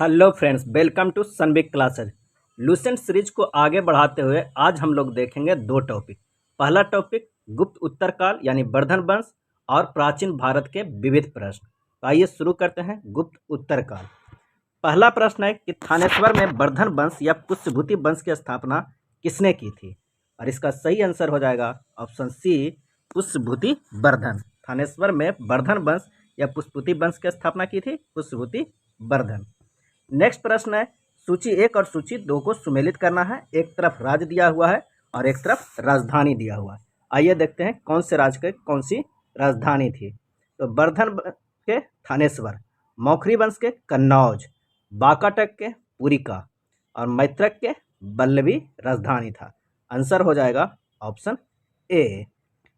Hello friends, welcome to Sunbig classes. Lucent series को आगे बढ़ाते हुए आज हम लोग देखेंगे दो टॉपिक। पहला टॉपिक गुप्त उत्तरकाल यानी वर्धन वंश और प्राचीन भारत के विविध प्रश्न। तो आइए शुरू करते हैं। गुप्त उत्तरकाल। पहला प्रश्न है कि थानेश्वर में वर्धन वंश या पुष्यभूति वंश की स्थापना किसने की थी? और इसका सही आंसर हो जाएगा ऑप्शन सी, पुष्यभूति वर्धन। थानेश्वर में वर्धन वंश या पुष्यभूति वंश की स्थापना की थी पुष्यभूति वर्धन। नेक्स्ट प्रश्न है, सूची एक और सूची दो को सुमेलित करना है। एक तरफ राज्य दिया हुआ है और एक तरफ राजधानी दिया हुआ है। आइए देखते हैं कौन से राज्य के कौन सी राजधानी थी। तो वर्धन के थानेश्वर, मौखरी वंश के कन्नौज, बाकाटक के पुरिका और मैत्रक के बल्लभी राजधानी था। आंसर हो जाएगा ऑप्शन ए।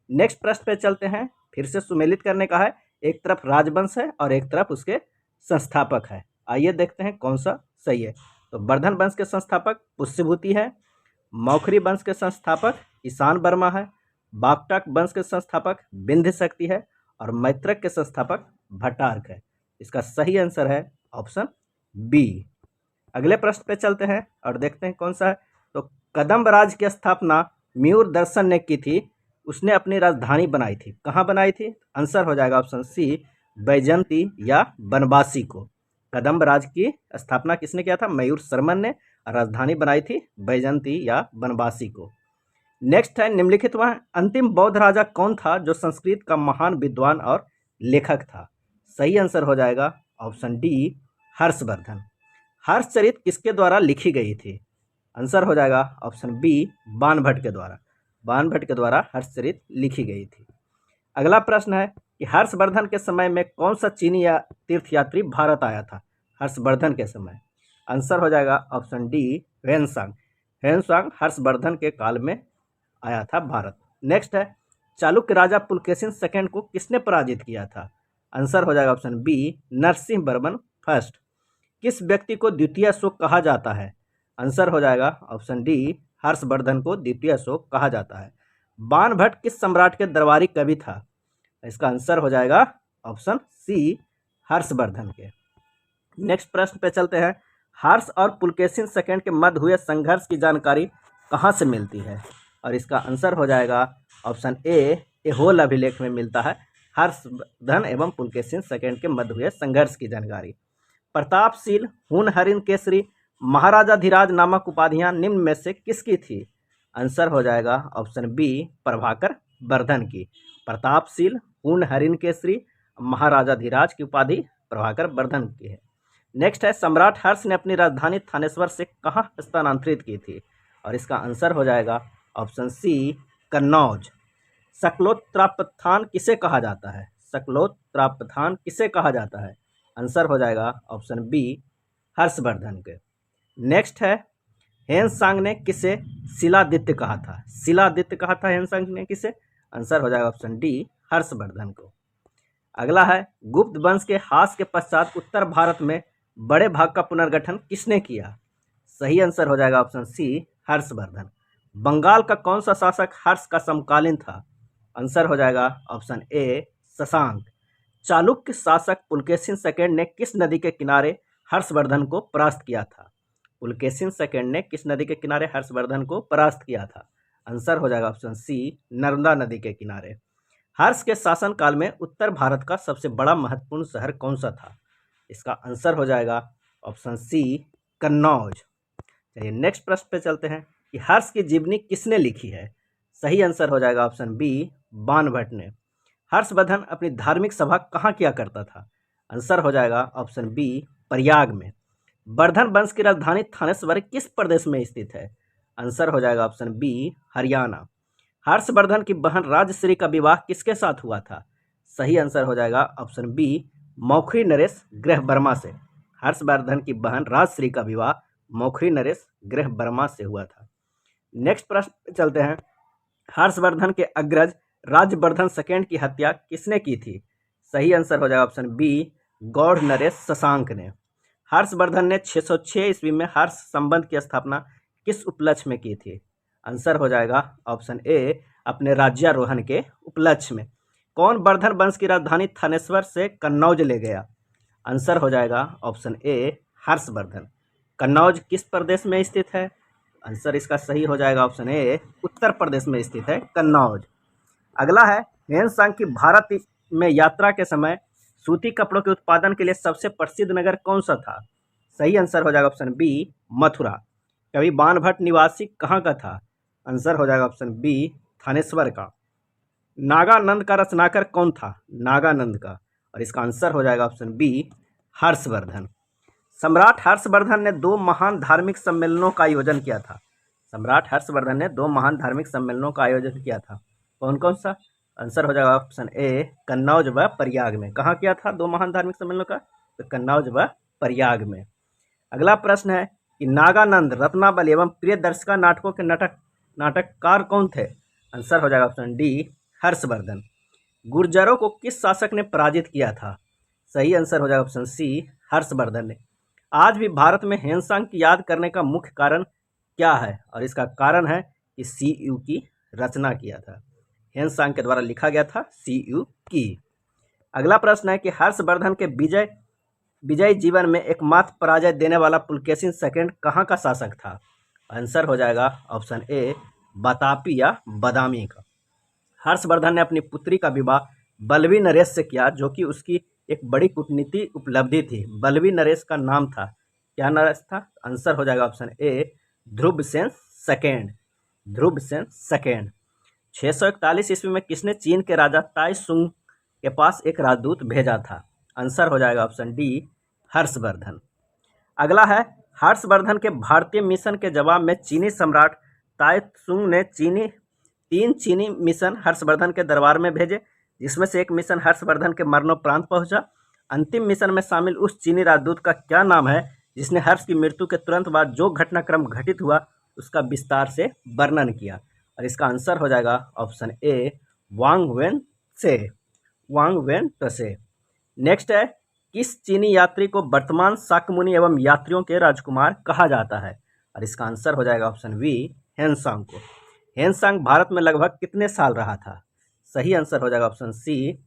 नेक्स्ट प्रश्न पे चलते हैं। फिर से सुमेलित करने का है। एक तरफ राजवंश है और एक तरफ उसके संस्थापक है। आइए देखते हैं कौन सा सही है। तो वर्धन वंश के संस्थापक पुष्यभूति है, मौखरी वंश के संस्थापक ईशान वर्मा है, बागटक वंश के संस्थापक विंध्य शक्ति है और मैत्रक के संस्थापक भट्टारक है। इसका सही आंसर है ऑप्शन बी। अगले प्रश्न पे चलते हैं और देखते हैं कौन सा है। तो कदम्ब राज की स्थापना मयूर दर्शन ने की थी। उसने अपनी राजधानी बनाई थी। कहाँ बनाई थी? आंसर हो जाएगा ऑप्शन सी, बैजंती या बनवासी को। कदम्ब राज की स्थापना किसने किया था? मयूर शर्मन ने। राजधानी बनाई थी बैजंती या बनवासी को। नेक्स्ट है, निम्नलिखित वह अंतिम बौद्ध राजा कौन था जो संस्कृत का महान विद्वान और लेखक था? सही आंसर हो जाएगा ऑप्शन डी, हर्षवर्धन। हर्षचरित किसके द्वारा लिखी गई थी? आंसर हो जाएगा ऑप्शन बी, बाणभट्ट के द्वारा। बाणभट्ट के द्वारा हर्षचरित लिखी गई थी। अगला प्रश्न है कि हर्षवर्धन के समय में कौन सा चीनी या तीर्थयात्री भारत आया था? हर्षवर्धन के समय। आंसर हो जाएगा ऑप्शन डी, ह्वेनसांग। ह्वेनसांग हर्षवर्धन के काल में आया था भारत। नेक्स्ट है, चालुक्य राजा पुलकेशिन सेकंड को किसने पराजित किया था? आंसर हो जाएगा option B, Narasimha Varman first. किस व्यक्ति को द्वितीय अशोक कहा जाता है? आंसर हो जाएगा ऑप्शन डी, हर्षवर्धन को द्वितीय अशोक कहा जाता है। बाणभट्ट किस सम्राट के दरबारी कवि था? इसका आंसर हो जाएगा ऑप्शन सी, हर्षवर्धन के। नेक्स्ट प्रश्न पे चलते हैं। हर्ष और पुलकेशिन सेकंड के मध्य हुए संघर्ष की जानकारी कहाँ से मिलती है? और इसका आंसर हो जाएगा ऑप्शन ए, एहोल अभिलेख में मिलता है। हर्षवर्धन एवं पुलकेशिन सेकंड के मध्य हुए संघर्ष की जानकारी। प्रतापशील, हूणहरिण केसरी, महाराजाधिराज नामक उपाधियां निम्न में से किसकी थी? आंसर हो जाएगा ऑप्शन बी, प्रभाकर वर्धन की। प्रतापशील, हूणहरिण केसरी, महाराजाधिराज की उपाधि प्रभाकर वर्धन की है। नेक्स्ट है, सम्राट हर्ष ने अपनी राजधानी थानेश्वर से कहाँ स्थानांतरित की थी? और इसका आंसर हो जाएगा ऑप्शन सी, कन्नौज। शकलोत्त्रापथान किसे कहा जाता है? शकलोत्त्रापथान किसे कहा जाता है? आंसर हो जाएगा ऑप्शन बी, हर्षवर्धन के। नेक्स्ट है, ह्वेनसांग ने किसे शिलादित्य कहा था? शिलादित्य कहा था ह्वेनसांग ने किसे? आंसर हो जाएगा ऑप्शन डी, हर्षवर्धन को। अगला है, गुप्त वंश के ह्रास के पश्चात उत्तर भारत में बड़े भाग का पुनर्गठन किसने किया? सही आंसर हो जाएगा ऑप्शन सी, हर्षवर्धन। बंगाल का कौन सा शासक हर्ष का समकालीन था? आंसर हो जाएगा ऑप्शन ए, शशांक। चालुक्य शासक पुलकेशिन सेकंड ने किस नदी के किनारे हर्षवर्धन को परास्त किया था? पुलकेशिन सेकंड ने किस नदी के किनारे हर्षवर्धन को परास्त किया था? आंसर हो जाएगा ऑप्शन सी, नर्मदा नदी के किनारे। हर्ष के शासनकाल में उत्तर भारत का सबसे बड़ा महत्वपूर्ण शहर कौन सा था? इसका आंसर हो जाएगा ऑप्शन सी, कन्नौज। चलिए नेक्स्ट प्रश्न पे चलते हैं कि हर्ष की जीवनी किसने लिखी है? सही आंसर हो जाएगा ऑप्शन बी, बाणभट्ट ने। हर्षवर्धन अपनी धार्मिक सभा कहाँ किया करता था? आंसर हो जाएगा ऑप्शन बी, प्रयाग में। वर्धन वंश की राजधानी थानेश्वर किस प्रदेश में स्थित है? आंसर हो जाएगा ऑप्शन बी, हरियाणा। हर्षवर्धन की बहन राजश्री का विवाह किसके साथ हुआ था? सही आंसर हो जाएगा ऑप्शन बी, मौखरी नरेश गृह वर्मा से। हर्षवर्धन की बहन राजश्री का विवाह मौखरी नरेश गृह वर्मा से हुआ था। नेक्स्ट प्रश्न पे चलते हैं। हर्षवर्धन के अग्रज राज्यवर्धन सेकंड की हत्या किसने की थी? सही आंसर हो जाएगा ऑप्शन बी, गौड़ नरेश शशांक ने। हर्षवर्धन ने 606 ईस्वी में हर्ष संबंध की स्थापना किस उपलक्ष्य में की थी? आंसर हो जाएगा ऑप्शन ए, अपने राज्यारोहण के उपलक्ष्य में। कौन वर्धन वंश की राजधानी थानेश्वर से कन्नौज ले गया? आंसर हो जाएगा ऑप्शन ए, हर्षवर्धन। कन्नौज किस प्रदेश में स्थित है? आंसर इसका सही हो जाएगा ऑप्शन ए, उत्तर प्रदेश में स्थित है कन्नौज। अगला है ह्वेनसांग की भारत में यात्रा के समय सूती कपड़ों के उत्पादन के लिए सबसे प्रसिद्ध नगर कौन सा था? सही आंसर हो जाएगा ऑप्शन बी, मथुरा। कवि बाणभट्ट निवासी कहाँ का था? आंसर हो जाएगा ऑप्शन बी, थानेश्वर का। नागानंद का रचनाकार कौन था? नागानंद का। और इसका आंसर हो जाएगा ऑप्शन बी, हर्षवर्धन। सम्राट हर्षवर्धन ने दो महान धार्मिक सम्मेलनों का आयोजन किया था। सम्राट हर्षवर्धन ने दो महान धार्मिक सम्मेलनों का आयोजन किया था। कौन कौन सा? आंसर हो जाएगा ऑप्शन ए, कन्नौज व प्रयाग में। कहाँ किया था दो महान धार्मिक सम्मेलनों का? तो कन्नौज व प्रयाग में। अगला प्रश्न है कि नागानंद, रत्नावली एवं प्रियदर्शिका नाटकों के नाटककार कौन थे? आंसर हो जाएगा ऑप्शन डी, हर्षवर्धन। गुर्जरों को किस शासक ने पराजित किया था? सही आंसर हो जाएगा ऑप्शन सी, हर्षवर्धन ने। आज भी भारत में ह्वेनसांग की याद करने का मुख्य कारण क्या है? और इसका कारण है कि CU की रचना किया था। ह्वेनसांग के द्वारा लिखा गया था CU की। अगला प्रश्न है कि हर्षवर्धन के विजयी जीवन में एकमात्र पराजय देने वाला पुलकेशिन सेकंड कहाँ का शासक था? आंसर हो जाएगा ऑप्शन ए, बतापी या बदामी का। हर्षवर्धन ने अपनी पुत्री का विवाह बल्लवी नरेश से किया, जो कि उसकी एक बड़ी कूटनीतिक उपलब्धि थी। बल्लवी नरेश का नाम था, क्या नरेश था? आंसर हो जाएगा option A, Dhruvasena second. Dhruvasena second. 641 ईस्वी में किसने चीन के राजा ताई सुंग के पास एक राजदूत भेजा था? आंसर हो जाएगा ऑप्शन डी, हर्षवर्धन। अगला है हर्षवर्धन के भारतीय मिशन के जवाब में चीनी सम्राट ताई सुंग ने तीन चीनी मिशन हर्षवर्धन के दरबार में भेजे, जिसमें से एक मिशन हर्षवर्धन के मरणोपरांत पहुंचा। अंतिम मिशन में शामिल उस चीनी राजदूत का क्या नाम है जिसने हर्ष की मृत्यु के तुरंत बाद जो घटनाक्रम घटित हुआ उसका विस्तार से वर्णन किया? और इसका आंसर हो जाएगा ऑप्शन ए, वांग वेन से। वांग वेन से। नेक्स्ट है, किस चीनी यात्री को वर्तमान शाक्यमुनि एवं यात्रियों के राजकुमार कहा जाता है? और इसका आंसर हो जाएगा ऑप्शन बी, ह्वेनसांग को। ह्वेनसांग भारत में लगभग कितने साल रहा था? सही आंसर हो जाएगा ऑप्शन सी,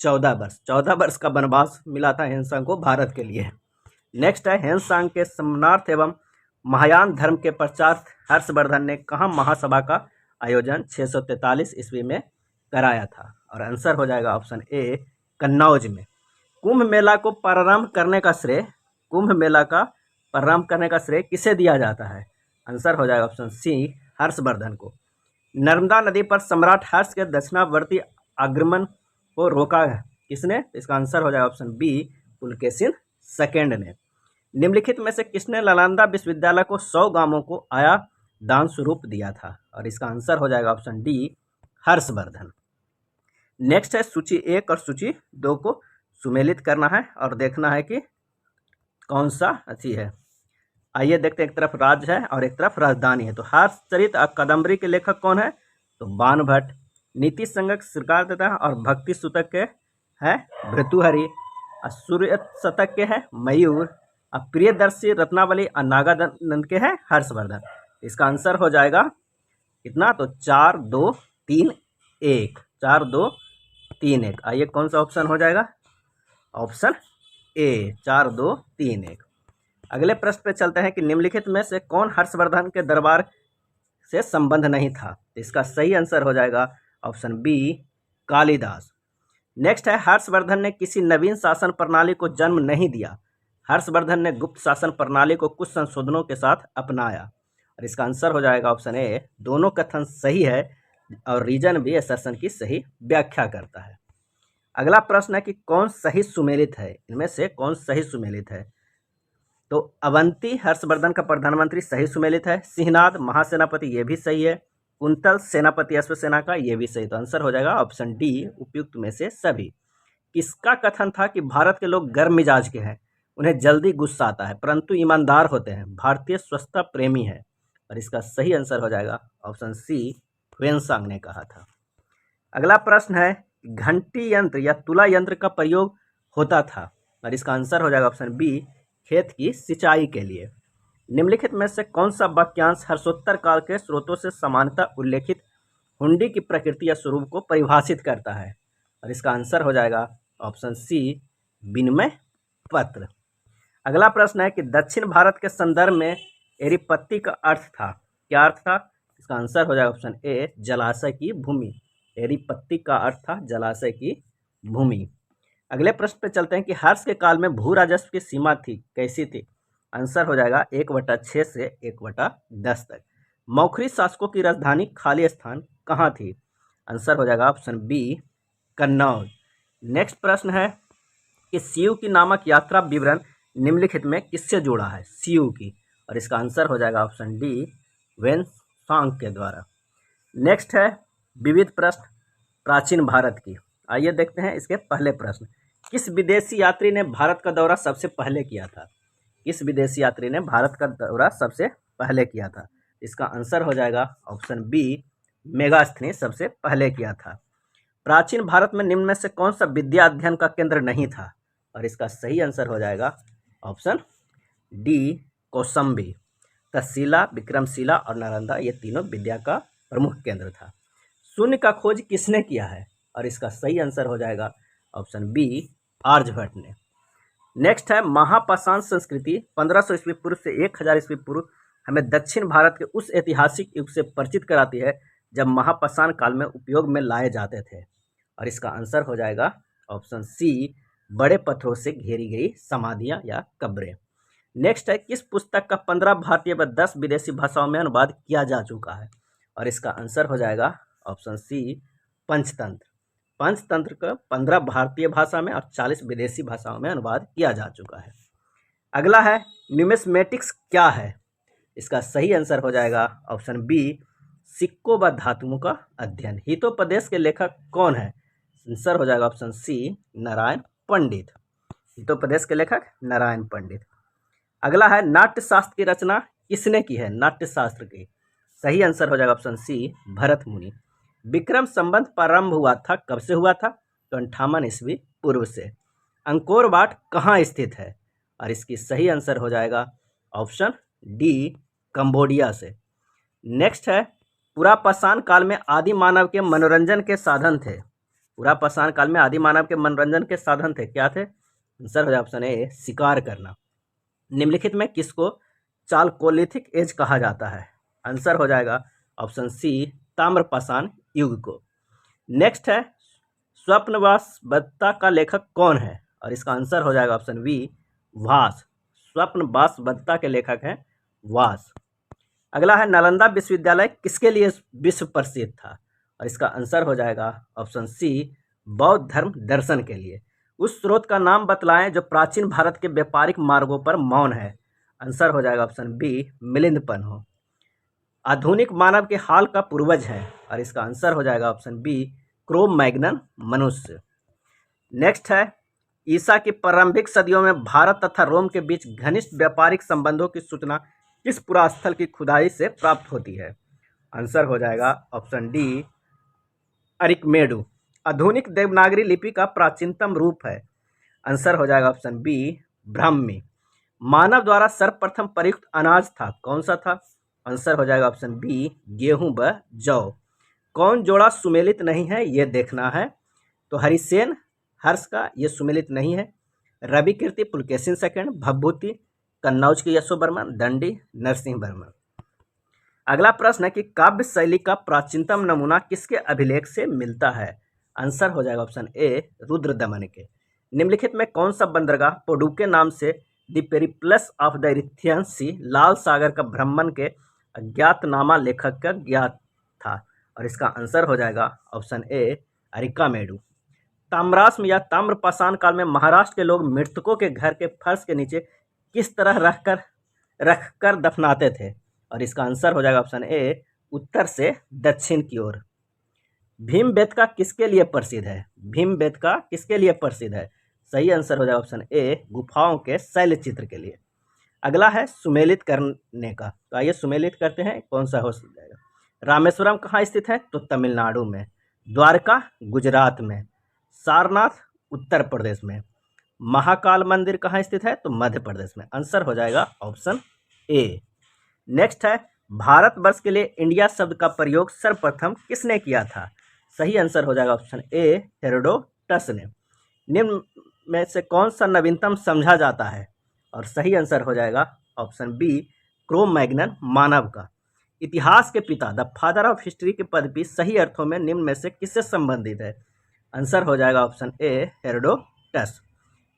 14 वर्ष। 14 वर्ष का वनवास मिला था ह्वेनसांग को भारत के लिए। नेक्स्ट है, ह्वेनसांग के समनार्थ एवं महायान धर्म के प्रचार हर्षवर्धन ने कहाँ महासभा का आयोजन 643 ईस्वी में कराया था? और आंसर हो जाएगा ऑप्शन ए, कन्नौज में। कुंभ मेला का प्रारंभ करने का श्रेय किसे दिया जाता है? आंसर हो जाएगा ऑप्शन सी, हर्षवर्धन को। नर्मदा नदी पर सम्राट हर्ष के दक्षिणावर्ती आक्रमण को रोका है किसने? इसका आंसर हो जाएगा ऑप्शन बी, पुलकेशिन सेकेंड ने। निम्नलिखित में से किसने नालंदा विश्वविद्यालय को 100 गांवों को आया दान स्वरूप दिया था? और इसका आंसर हो जाएगा ऑप्शन डी, हर्षवर्धन। नेक्स्ट है, सूची 1 और सूची 2 को सुमेलित करना है और देखना है कि कौन सा अच्छी है। आइए देखते हैं, एक तरफ राज्य है और एक तरफ राजधानी है। तो हर्षचरित कादम्बरी के लेखक कौन है? तो बाणभट्ट। नीति संगक श्रीकार देता है और भक्ति सूतक के है भृतुहरि। सूर्य शतक के है मयूर। प्रियदर्शी, रत्नावली और नागानंद के है हर्षवर्धन। इसका आंसर हो जाएगा कितना? तो 4 2 3 1। 4 2 3 1। आइए कौन सा ऑप्शन हो जाएगा? Option A, 4 2 3 1। अगले प्रश्न पे चलते हैं कि निम्नलिखित में से कौन हर्षवर्धन के दरबार से संबंध नहीं था? इसका सही आंसर हो जाएगा ऑप्शन बी, कालिदास। नेक्स्ट है, हर्षवर्धन ने किसी नवीन शासन प्रणाली को जन्म नहीं दिया। हर्षवर्धन ने गुप्त शासन प्रणाली को कुछ संशोधनों के साथ अपनाया। और इसका आंसर हो जाएगा ऑप्शन ए, दोनों कथन सही है और रीजन भी शासन की सही व्याख्या करता है। अगला प्रश्न है कि कौन सही सुमेलित है? इनमें से कौन सही सुमेलित है? तो अवंती हर्षवर्धन का प्रधानमंत्री सही सुमेलित है। सिंहनाद महासेनापति ये भी सही है। कुंतल सेनापति अश्वसेना का ये भी सही। तो आंसर हो जाएगा ऑप्शन डी, उपयुक्त में से सभी। किसका कथन था कि भारत के लोग गर्म मिजाज के हैं, उन्हें जल्दी गुस्सा आता है परंतु ईमानदार होते हैं, भारतीय स्वच्छता प्रेमी है? और इसका सही आंसर हो जाएगा ऑप्शन सी, ह्वेनसांग ने कहा था। अगला प्रश्न है, घंटी यंत्र या तुला यंत्र का प्रयोग होता था? और इसका आंसर हो जाएगा ऑप्शन बी, खेत की सिंचाई के लिए। निम्नलिखित में से कौन सा वाक्यांश हर्षोत्तर काल के स्रोतों से समानता उल्लेखित हुंडी की प्रकृति या स्वरूप को परिभाषित करता है? और इसका आंसर हो जाएगा ऑप्शन सी, विनिमय पत्र। अगला प्रश्न है कि दक्षिण भारत के संदर्भ में एरीपत्ती का अर्थ था, क्या अर्थ था? इसका आंसर हो जाएगा ऑप्शन ए, जलाशय की भूमि। एरीपत्ती का अर्थ था जलाशय की भूमि। अगले प्रश्न पे चलते हैं कि हर्ष के काल में भू राजस्व की सीमा थी, कैसी थी? आंसर हो जाएगा 1/6 से 1/10 तक। मौखरी शासकों की राजधानी खाली स्थान कहाँ थी? आंसर हो जाएगा ऑप्शन बी, कन्नौज। नेक्स्ट प्रश्न है कि सीयू की नामक यात्रा विवरण निम्नलिखित में किससे जुड़ा है? सीयू की, और इसका आंसर हो जाएगा ऑप्शन डी, वेन-सांग के द्वारा। नेक्स्ट है विविध प्रश्न प्राचीन भारत की। आइए देखते हैं इसके पहले प्रश्न। किस विदेशी यात्री ने भारत का दौरा सबसे पहले किया था? किस विदेशी यात्री ने भारत का दौरा सबसे पहले किया था? इसका आंसर हो जाएगा ऑप्शन बी, मेगास्थनीज सबसे पहले किया था। प्राचीन भारत में निम्न में से कौन सा विद्या अध्ययन का केंद्र नहीं था? और इसका सही आंसर हो जाएगा ऑप्शन डी, कौसंबी। तक्षशिला, विक्रमशिला और नालंदा ये तीनों विद्या का प्रमुख केंद्र था। शून्य का खोज किसने किया है? और इसका सही आंसर हो जाएगा ऑप्शन बी, आर्यभट्ट ने। नेक्स्ट है महापाषाण संस्कृति 1500 ईस्वी पूर्व से 1000 ईस्वी पूर्व हमें दक्षिण भारत के उस ऐतिहासिक युग से परिचित कराती है जब महापाषाण काल में उपयोग में लाए जाते थे। और इसका आंसर हो जाएगा ऑप्शन सी, बड़े पत्थरों से घेरी गई समाधियां या कब्रें। नेक्स्ट है किस पुस्तक का 15 भारतीय व 10 विदेशी भाषाओं में अनुवाद किया जा चुका है? और इसका आंसर हो जाएगा ऑप्शन सी, पंचतंत्र। पंचतंत्र का 15 भारतीय भाषा में और 40 विदेशी भाषाओं में अनुवाद किया जा चुका है। अगला है न्यूमिस्मेटिक्स क्या है? इसका सही आंसर हो जाएगा ऑप्शन बी, सिक्कों व धातुओं का अध्ययन। हितोपदेश के लेखक कौन है? आंसर हो जाएगा ऑप्शन सी, नारायण पंडित। हितोपदेश के लेखक नारायण पंडित। अगला है नाट्य शास्त्र की रचना किसने की है? नाट्य शास्त्र की सही आंसर हो जाएगा ऑप्शन सी, भरत मुनि। विक्रम संबंध प्रारंभ हुआ था, कब से हुआ था? तो 58 ईस्वी पूर्व से। अंकोर वाट कहाँ स्थित है? और इसकी सही आंसर हो जाएगा ऑप्शन डी, कंबोडिया से। नेक्स्ट है पुरापाषाण काल में आदि मानव के मनोरंजन के साधन थे। पुरापाषाण काल में आदि मानव के मनोरंजन के साधन थे, क्या थे? आंसर हो जाएगा ऑप्शन ए, शिकार करना। निम्नलिखित में किसको चालकोलिथिक एज कहा जाता है? आंसर हो जाएगा ऑप्शन सी, ताम्रपाषाण युग को। नेक्स्ट है स्वप्नवासवदत्ता का लेखक कौन है? और इसका आंसर हो जाएगा ऑप्शन बी, वास। स्वप्नवासवदत्ता के लेखक हैं वास। अगला है नालंदा विश्वविद्यालय किसके लिए विश्व प्रसिद्ध था? और इसका आंसर हो जाएगा ऑप्शन सी, बौद्ध धर्म दर्शन के लिए। उस स्रोत का नाम बतलाएं जो प्राचीन भारत के व्यापारिक मार्गों पर मौन है। आंसर हो जाएगा ऑप्शन बी, मिलिंद-पन्ह। आधुनिक मानव के हाल का पूर्वज है। और इसका आंसर हो जाएगा ऑप्शन बी, क्रो-मैग्नन मनुष्य। नेक्स्ट है ईसा की प्रारंभिक सदियों में भारत तथा रोम के बीच घनिष्ठ व्यापारिक संबंधों की सूचना किस पुरास्थल की खुदाई से प्राप्त होती है? आंसर हो जाएगा ऑप्शन डी, अरिकमेडु। आधुनिक देवनागरी लिपि का प्राचीनतम रूप है। आंसर हो जाएगा ऑप्शन बी, ब्राह्मी। मानव द्वारा सर्वप्रथम प्रयुक्त अनाज था, कौन सा था? आंसर हो जाएगा ऑप्शन बी, गेहूं व जौ। कौन जोड़ा सुमेलित नहीं है ये देखना है? तो हरिसेन हर्ष का ये सुमेलित नहीं है। रवि कीर्ति पुलकेशिन सेकंड, भभूति कन्नौज के यशो बर्मन, दंडी नरसिंह बर्मन। अगला प्रश्न है कि काव्य शैली का प्राचीनतम नमूना किसके अभिलेख से मिलता है? आंसर हो जाएगा ऑप्शन ए, रुद्रदमन के। निम्नलिखित में कौन सा बंदरगाह पोडू के नाम से द पेरिप्लस ऑफ द इरिथियन सी, लाल सागर का भ्रमण के अज्ञातनामा लेखक का ज्ञात था? और इसका आंसर हो जाएगा ऑप्शन ए, अरिकामेडु। ताम्राश्म या ताम्रपाषाण काल में महाराष्ट्र के लोग मृतकों के घर के फर्श के नीचे किस तरह रखकर दफनाते थे? और इसका आंसर हो जाएगा ऑप्शन ए, उत्तर से दक्षिण की ओर। भीमबेटका किसके लिए प्रसिद्ध है? भीमबेटका किसके लिए प्रसिद्ध है? सही आंसर हो जाएगा ऑप्शन ए, गुफाओं के शैल चित्र के लिए। अगला है सुमेलित करने का, तो आइए सुमेलित करते हैं, कौन सा हो जाएगा? रामेश्वरम कहाँ स्थित है? तो तमिलनाडु में। द्वारका गुजरात में। सारनाथ उत्तर प्रदेश में। महाकाल मंदिर कहाँ स्थित है? तो मध्य प्रदेश में। आंसर हो जाएगा ऑप्शन ए। नेक्स्ट है भारतवर्ष के लिए इंडिया शब्द का प्रयोग सर्वप्रथम किसने किया था? सही आंसर हो जाएगा ऑप्शन ए, हेरोडोटस ने। निम्न में से कौन सा नवीनतम समझा जाता है? और सही आंसर हो जाएगा ऑप्शन बी क्रो मैग्नन मानव का। इतिहास के पिता द फादर ऑफ हिस्ट्री की पदवी सही अर्थों में निम्न में से किससे संबंधित है? आंसर हो जाएगा ऑप्शन ए हेरोडोटस।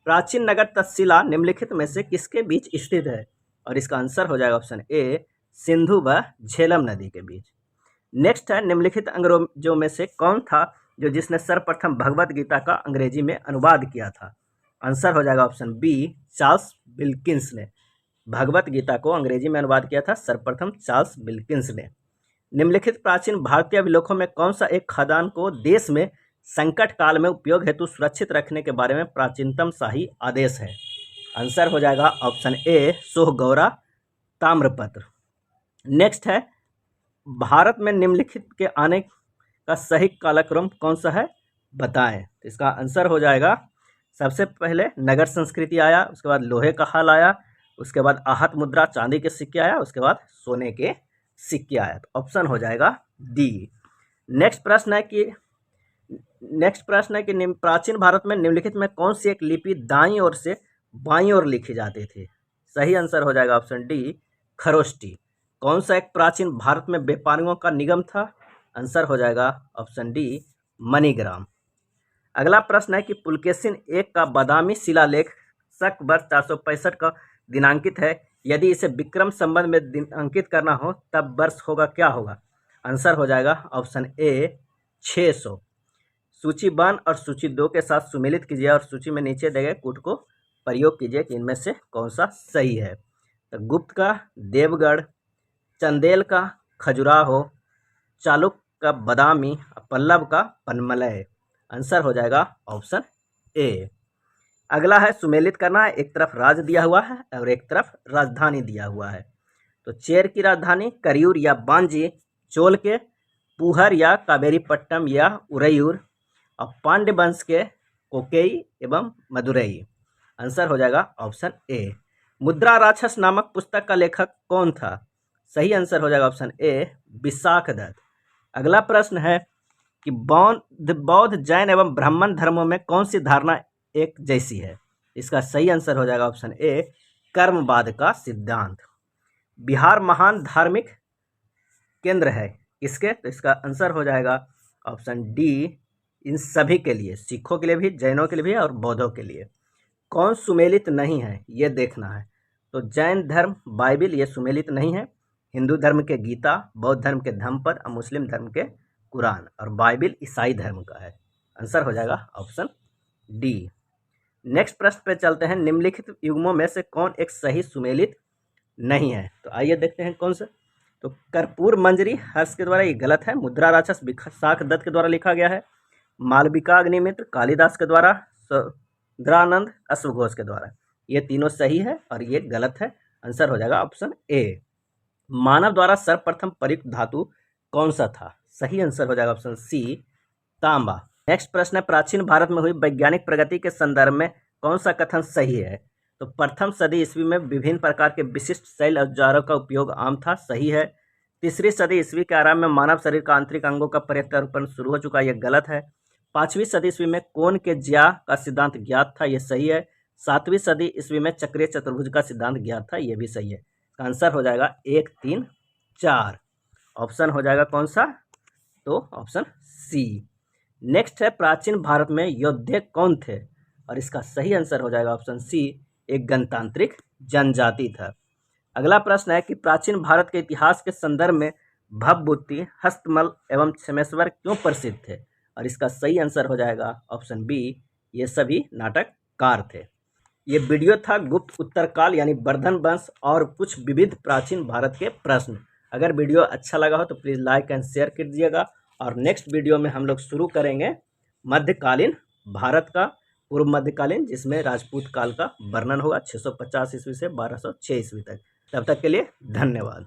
प्राचीन नगर तक्षशिला निम्नलिखित में से किसके बीच स्थित है? और इसका आंसर हो जाएगा ऑप्शन ए सिंधु व झेलम नदी के बीच। नेक्स्ट है निम्नलिखित अंग्रेजों में से कौन था जो जिसने सर्वप्रथम भगवत गीता का अंग्रेजी में अनुवाद किया था? आंसर हो जाएगा ऑप्शन बी चार्ल्स विल्किंस ने भगवत गीता को अंग्रेजी में अनुवाद किया था, सर्वप्रथम चार्ल्स विल्किंस ने। निम्नलिखित प्राचीन भारतीय अभिलेखों में कौन सा एक खदान को देश में संकट काल में उपयोग हेतु सुरक्षित रखने के बारे में प्राचीनतम शाही आदेश है? आंसर हो जाएगा ऑप्शन ए सोहगौरा ताम्रपत्र। नेक्स्ट है भारत में निम्नलिखित के आने का सही कालक्रम कौन सा है, बताएं। तो इसका आंसर हो जाएगा सबसे पहले नगर संस्कृति आया, उसके बाद लोहे का हल आया, उसके बाद आहत मुद्रा चांदी के सिक्के आया, उसके बाद सोने के सिक्के आया। तो ऑप्शन हो जाएगा डी। नेक्स्ट प्रश्न है कि प्राचीन भारत में निम्नलिखित में कौन सी एक लिपि दाईं ओर से बाईं ओर लिखी जाती थी? सही आंसर हो जाएगा ऑप्शन डी खरोष्टी। कौन सा एक प्राचीन भारत में व्यापारियों का निगम था? आंसर हो जाएगा ऑप्शन डी मणिग्राम। अगला प्रश्न है कि पुलकेशिन एक का बादामी शिलालेख शक वर्ष 465 का दिनांकित है, यदि इसे विक्रम संबंध में दिनांकित करना हो तब वर्ष होगा क्या होगा? आंसर हो जाएगा ऑप्शन ए 600। सूची 1 और सूची 2 के साथ सुमेलित कीजिए और सूची में नीचे दिए गए कूट को प्रयोग कीजिए कि इनमें से कौन सा सही है। तो गुप्त का देवगढ़, चंदेल का खजुराहो, चालुक्य का बादामी, पल्लव का पनमलय। आंसर हो जाएगा ऑप्शन ए। अगला है सुमेलित करना है, एक तरफ राज्य दिया हुआ है और एक तरफ राजधानी दिया हुआ है। तो चेर की राजधानी करियूर या बांजी, चोल के पुहर या कावेरीपट्टम या उरैयूर, और पांड्य वंश के कोकेई एवं मदुरई। आंसर हो जाएगा ऑप्शन ए। मुद्रा राक्षस नामक पुस्तक का लेखक कौन था? सही आंसर हो जाएगा ऑप्शन ए विशाख दत्त। अगला प्रश्न है कि बौद्ध जैन एवं ब्राह्मण धर्मों में कौन सी धारणा एक जैसी है? इसका सही आंसर हो जाएगा ऑप्शन ए कर्मवाद का सिद्धांत। बिहार महान धार्मिक केंद्र है किसके? तो इसका आंसर हो जाएगा ऑप्शन डी इन सभी के लिए, सिखों के लिए भी, जैनों के लिए भी और बौद्धों के लिए। कौन सुमेलित नहीं है ये देखना है। तो जैन धर्म बाइबिल ये सुमेलित नहीं है, हिंदू धर्म के गीता, बौद्ध धर्म के धम्मपद और मुस्लिम धर्म के कुरान, और बाइबिल ईसाई धर्म का है। आंसर हो जाएगा ऑप्शन डी। नेक्स्ट प्रश्न पे चलते हैं, निम्नलिखित युग्मों में से कौन एक सही सुमेलित नहीं है? तो आइए देखते हैं कौन सा। तो कर्पूर मंजरी हर्ष के द्वारा ये गलत है, मुद्रा राक्षस विशाख दत्त के द्वारा लिखा गया है, मालविका अग्निमित्र कालिदास के द्वारा, सौंदरानंद अश्वघोष के द्वारा। ये तीनों सही है और ये गलत है। आंसर हो जाएगा ऑप्शन ए। मानव द्वारा सर्वप्रथम प्रयुक्त धातु कौन सा था? सही आंसर हो जाएगा ऑप्शन सी तांबा। नेक्स्ट प्रश्न है, प्राचीन भारत में हुई वैज्ञानिक प्रगति के संदर्भ में कौन सा कथन सही है? तो प्रथम सदी ईस्वी में विभिन्न प्रकार के विशिष्ट शैल औजारों का उपयोग आम था। सही है। तीसरी सदी ईस्वी के आरंभ में मानव शरीर का आंतरिक अंगों का प्रत्यारोपण शुरू हो चुका, यह गलत है। 5वीं सदी ईस्वी में कोण के ज्या का सिद्धांत ज्ञात था, यह सही है। 7वीं सदी ईस्वी में चक्रीय चतुर्भुज का सिद्धांत ज्ञात था, यह भी सही है। आंसर हो जाएगा 1, 3, 4। ऑप्शन हो जाएगा कौन सा? तो ऑप्शन सी। नेक्स्ट है, प्राचीन भारत में योद्धे कौन थे? और इसका सही आंसर हो जाएगा ऑप्शन सी एक गणतांत्रिक जनजाति था। अगला प्रश्न है कि प्राचीन भारत के इतिहास के संदर्भ में भवभूति, हस्तमल एवं क्षमेश्वर क्यों प्रसिद्ध थे? और इसका सही आंसर हो जाएगा ऑप्शन बी ये सभी नाटककार थे। ये वीडियो था गुप्त उत्तरकाल यानी वर्धन वंश और कुछ विविध प्राचीन भारत के प्रश्न। अगर वीडियो अच्छा लगा हो तो प्लीज़ लाइक एंड शेयर कर दीजिएगा। और नेक्स्ट वीडियो में हम लोग शुरू करेंगे मध्यकालीन भारत का, पूर्व मध्यकालीन, जिसमें राजपूत काल का वर्णन होगा 650 ईस्वी से 1206 ईस्वी तक। तब तक के लिए धन्यवाद।